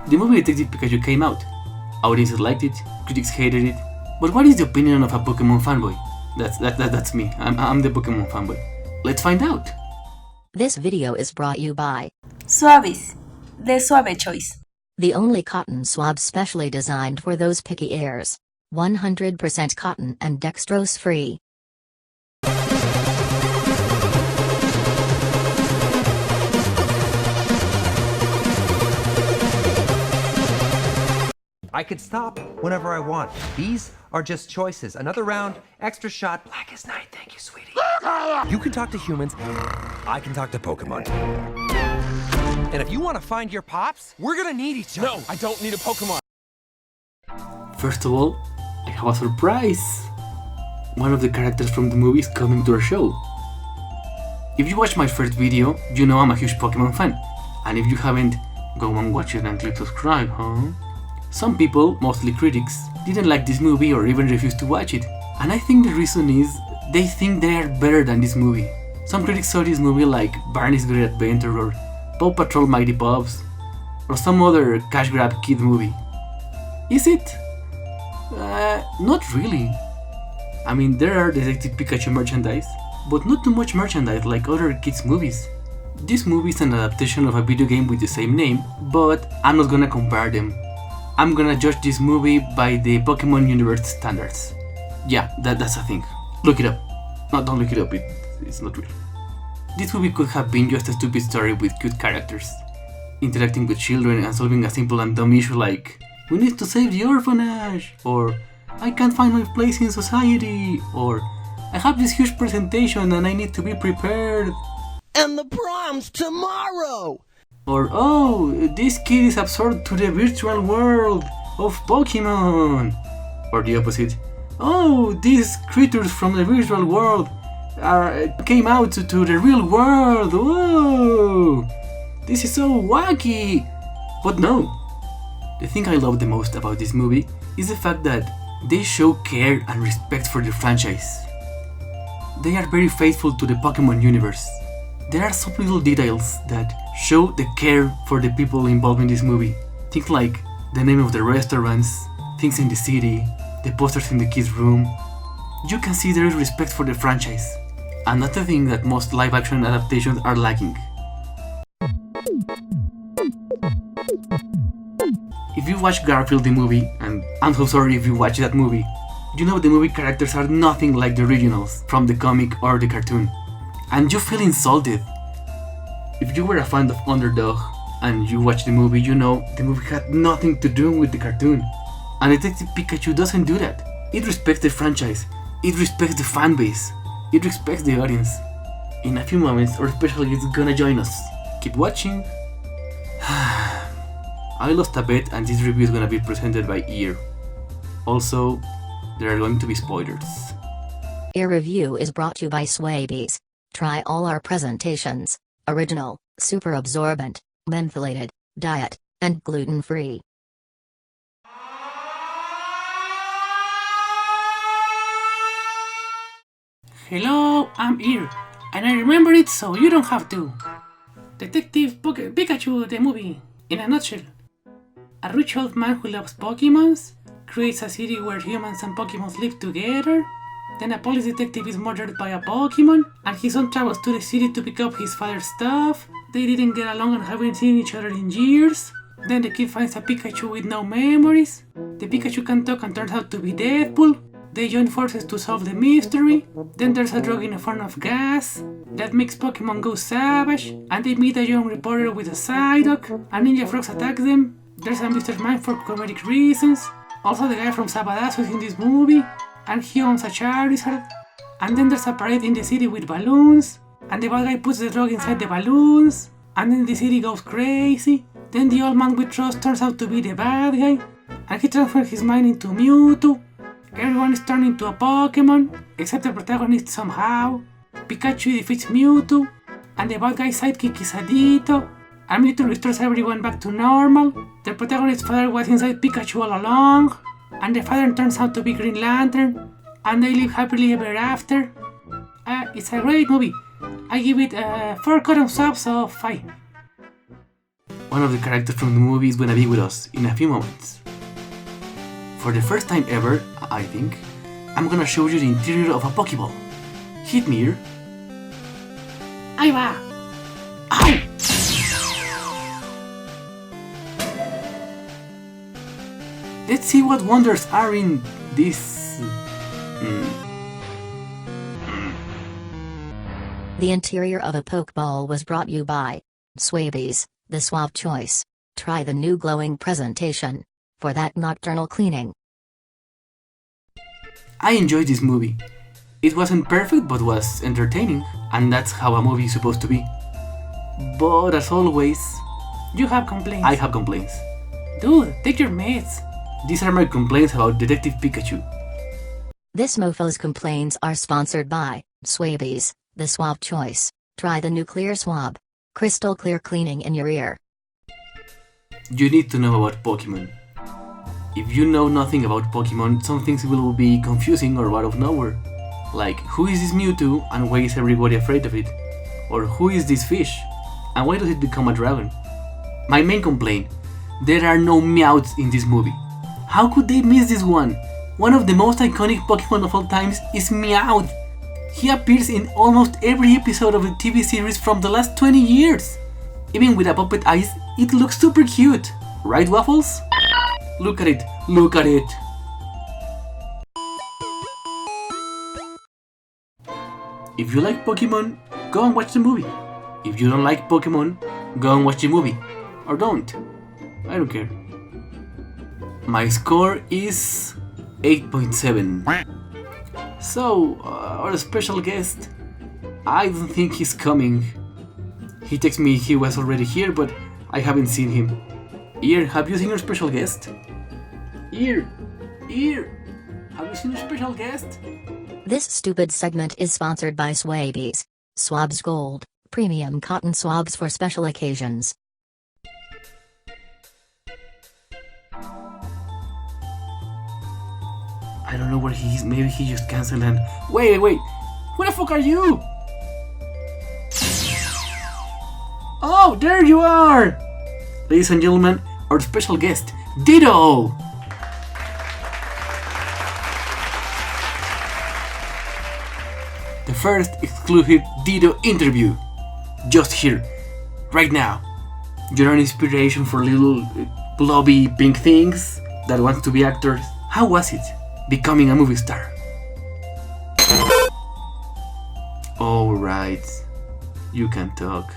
The movie Detective Pikachu came out. Audiences liked it, critics hated it. But what is the opinion of a Pokemon fanboy? That's me. I'm the Pokemon fanboy. Let's find out. This video is brought you by Suavis, the Suave Choice. the only cotton swab specially designed for those picky ears. 100% cotton and dextrose free. I could stop whenever I want. These are just choices. Another round, extra shot, black as night. Thank you, sweetie. You can talk to humans. I can talk to Pokemon. And if you want to find your pops, we're gonna need each other. No, I don't need a Pokemon. First of all, I have a surprise. One of the characters from the movie is coming to our show. If you watched my first video, you know I'm a huge Pokemon fan. And if you haven't, go and watch it and click subscribe, huh? Some people, mostly critics, didn't like this movie or even refused to watch it. And I think the reason is they think they are better than this movie. Some critics saw this movie like Barney's Great Adventure or Paw Patrol Mighty Pups or some other cash grab kid movie. Is it? Not really. I mean, there are Detective Pikachu merchandise, but not too much merchandise like other kids' movies. This movie is an adaptation of a video game with the same name, but I'm not gonna compare them. I'm gonna judge this movie by the Pokemon universe standards. Yeah, that's a thing. Look it up. No, don't look it up, it's not real. This movie could have been just a stupid story with cute characters, interacting with children and solving a simple and dumb issue like, we need to save the orphanage, or I can't find my place in society, or I have this huge presentation and I need to be prepared. And the prom's tomorrow! Or, oh, this kid is absorbed to the virtual world of Pokemon. Or the opposite. Oh, these creatures from the virtual world came out to the real world. Whoa! This is so wacky. But no. The thing I love the most about this movie is the fact that they show care and respect for the franchise. They are very faithful to the Pokemon universe. There are some little details that show the care for the people involved in this movie. Things like the name of the restaurants, things in the city, the posters in the kids' room. You can see there is respect for the franchise. Another thing that most live-action adaptations are lacking. If you watch Garfield the movie, and I'm so sorry if you watch that movie, you know the movie characters are nothing like the originals from the comic or the cartoon. And you feel insulted. If you were a fan of Underdog and you watch the movie, you know the movie had nothing to do with the cartoon. And Detective Pikachu doesn't do that. It respects the franchise. It respects the fan base. It respects the audience. In a few moments, our specialist is gonna join us. Keep watching. I lost a bet and this review is gonna be presented by Ear. Also, there are going to be spoilers. Ear review is brought to you by Swabies. Try all our presentations. Original, super absorbent, mentholated, diet, and gluten-free. Hello, I'm Ear, and I remember it so you don't have to. Detective Pikachu, the movie, in a nutshell. A rich old man who loves Pokemons creates a city where humans and Pokemons live together. Then a police detective is murdered by a Pokemon, and his son travels to the city to pick up his father's stuff. They didn't get along and haven't seen each other in years. Then the kid finds a Pikachu with no memories. The Pikachu can talk and turns out to be Deadpool. They join forces to solve the mystery. Then there's a drug in a form of gas that makes Pokemon go savage, and they meet a young reporter with a Psyduck, and Ninja Frogs attack them. There's a Mr. Mime for comedic reasons. Also the guy from Sabadazo is in this movie, and he owns a Charizard. And then there's a parade in the city with balloons, and the bad guy puts the drug inside the balloons, and then the city goes crazy. Then the old man we trust turns out to be the bad guy, and he transfers his mind into Mewtwo. Everyone is turned into a Pokemon, except the protagonist somehow. Pikachu defeats Mewtwo, and the bad guy's sidekick is Adito, and Mewtwo restores everyone back to normal. The protagonist's father was inside Pikachu all along, and the father turns out to be Green Lantern, and they live happily ever after. It's a great movie. I give it 4 cotton swabs of 5. One of the characters from the movie is gonna be with us in a few moments. For the first time ever, I think, I'm gonna show you the interior of a Pokeball. Hit me here. Ahí va! Ow! Let's see what wonders are in this... The interior of a Pokeball was brought you by Swabies, the swab choice. Try the new glowing presentation for that nocturnal cleaning. I enjoyed this movie. It wasn't perfect but was entertaining, and that's how a movie is supposed to be. But as always, You have complaints. I have complaints. Dude, take your meds. These are my complaints about Detective Pikachu. This mofo's complaints are sponsored by Swabies, the swab choice. Try the new clear swab. Crystal clear cleaning in your ear. You need to know about Pokemon. If you know nothing about Pokemon, some things will be confusing or out of nowhere. Like, who is this Mewtwo and why is everybody afraid of it? Or who is this fish and why does it become a dragon? My main complaint, there are no Meowths in this movie. How could they miss this one? One of the most iconic Pokemon of all times is Meowth. He appears in almost every episode of the TV series from the last 20 years. Even with a puppet eyes, it looks super cute. Right, Waffles? Look at it, look at it. If you like Pokemon, go and watch the movie. If you don't like Pokemon, go and watch the movie. Or don't. I don't care. My score is 8.7. So, our special guest, I don't think he's coming. He texted me he was already here, but I haven't seen him. Ear, have you seen our special guest? Ear, have you seen our special guest? This stupid segment is sponsored by Swabies. Swabs Gold, premium cotton swabs for special occasions. I don't know where he is. Maybe he just cancelled and... Wait! Who the fuck are you? Oh, there you are! Ladies and gentlemen, our special guest, Ditto! The first exclusive Ditto interview. Just here, right now. You're an inspiration for little blobby pink things that want to be actors. How was it becoming a movie star? Alright, you can talk.